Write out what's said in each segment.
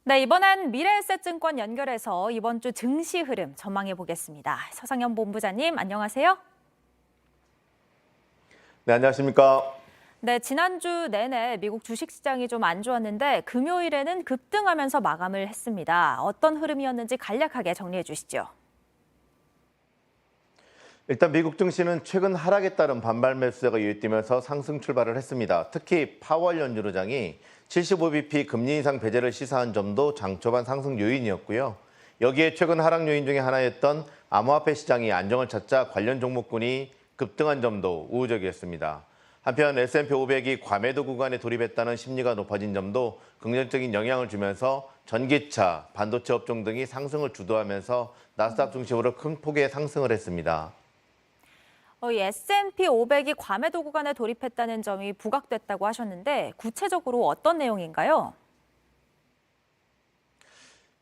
네, 이번엔 미래에셋증권 연결해서 이번 주 증시 흐름 전망해 보겠습니다. 서상현 본부장님, 안녕하세요. 네, 안녕하십니까. 네, 지난주 내내 미국 주식시장이 좀 안 좋았는데 금요일에는 급등하면서 마감을 했습니다. 어떤 흐름이었는지 간략하게 정리해 주시죠. 일단 미국 증시는 최근 하락에 따른 반발 매수세가 유입되면서 상승 출발을 했습니다. 특히 파월 연준의장이 75bp 금리 인상 배제를 시사한 점도 장 초반 상승 요인이었고요. 여기에 최근 하락 요인 중에 하나였던 암호화폐 시장이 안정을 찾자 관련 종목군이 급등한 점도 우호적이었습니다. 한편 S&P 500이 과매도 구간에 돌입했다는 심리가 높아진 점도 긍정적인 영향을 주면서 전기차, 반도체 업종 등이 상승을 주도하면서 나스닥 중심으로 큰 폭의 상승을 했습니다. 이 S&P 500이 과매도 구간에 돌입했다는 점이 부각됐다고 하셨는데 구체적으로 어떤 내용인가요?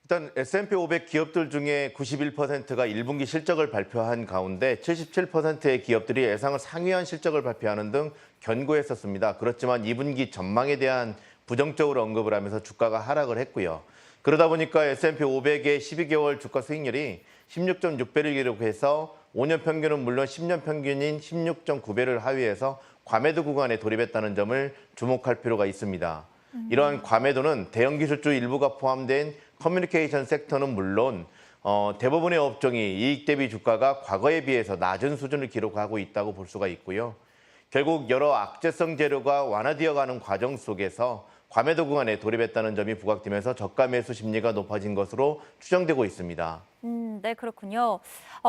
일단 S&P 500 기업들 중에 91%가 1분기 실적을 발표한 가운데 77%의 기업들이 예상을 상회한 실적을 발표하는 등 견고했었습니다. 그렇지만 2분기 전망에 대한 부정적으로 언급을 하면서 주가가 하락을 했고요. 그러다 보니까 S&P 500의 12개월 주가 수익률이 16.6배를 기록해서 5년 평균은 물론 10년 평균인 16.9배를 하회해서 과매도 구간에 돌입했다는 점을 주목할 필요가 있습니다. 이러한 과매도는 대형 기술주 일부가 포함된 커뮤니케이션 섹터는 물론 대부분의 업종이 이익 대비 주가가 과거에 비해서 낮은 수준을 기록하고 있다고 볼 수가 있고요. 결국 여러 악재성 재료가 완화되어가는 과정 속에서 과매도 구간에 돌입했다는 점이 부각되면서 저가 매수 심리가 높아진 것으로 추정되고 있습니다. 네, 그렇군요.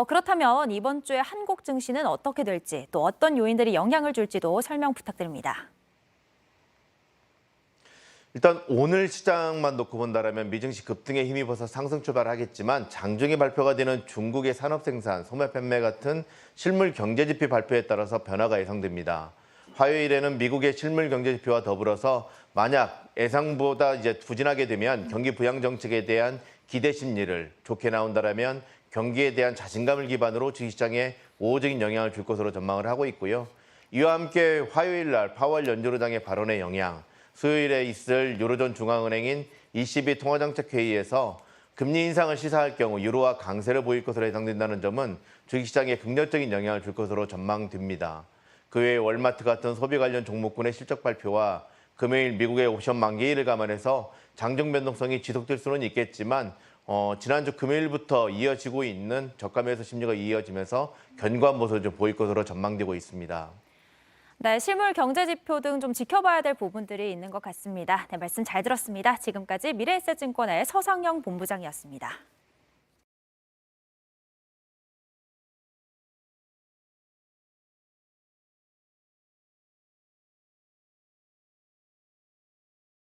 그렇다면 이번 주에 한국 증시는 어떻게 될지 또 어떤 요인들이 영향을 줄지도 설명 부탁드립니다. 일단 오늘 시장만 놓고 본다면 미증시 급등에 힘입어서 상승 출발하겠지만 장중에 발표가 되는 중국의 산업 생산, 소매 판매 같은 실물 경제 지표 발표에 따라서 변화가 예상됩니다. 화요일에는 미국의 실물 경제 지표와 더불어서 만약 예상보다 부진하게 되면 경기 부양 정책에 대한 기대 심리를 좋게 나온다면 경기에 대한 자신감을 기반으로 주식시장에 우호적인 영향을 줄 것으로 전망을 하고 있고요. 이와 함께 화요일 날 파월 연준의장의 발언의 영향, 수요일에 있을 유로존 중앙은행인 ECB 통화정책회의에서 금리 인상을 시사할 경우 유로화 강세를 보일 것으로 예상된다는 점은 주식시장에 긍정적인 영향을 줄 것으로 전망됩니다. 그 외에 월마트 같은 소비 관련 종목군의 실적 발표와 금요일 미국의 옵션 만기일을 감안해서 장중 변동성이 지속될 수는 있겠지만 지난주 금요일부터 이어지고 있는 저가 매수 심리가 이어지면서 견고한 모습을 좀 보일 것으로 전망되고 있습니다. 네, 실물 경제 지표 등 좀 지켜봐야 될 부분들이 있는 것 같습니다. 네, 말씀 잘 들었습니다. 지금까지 미래에셋증권의 서상영 본부장이었습니다.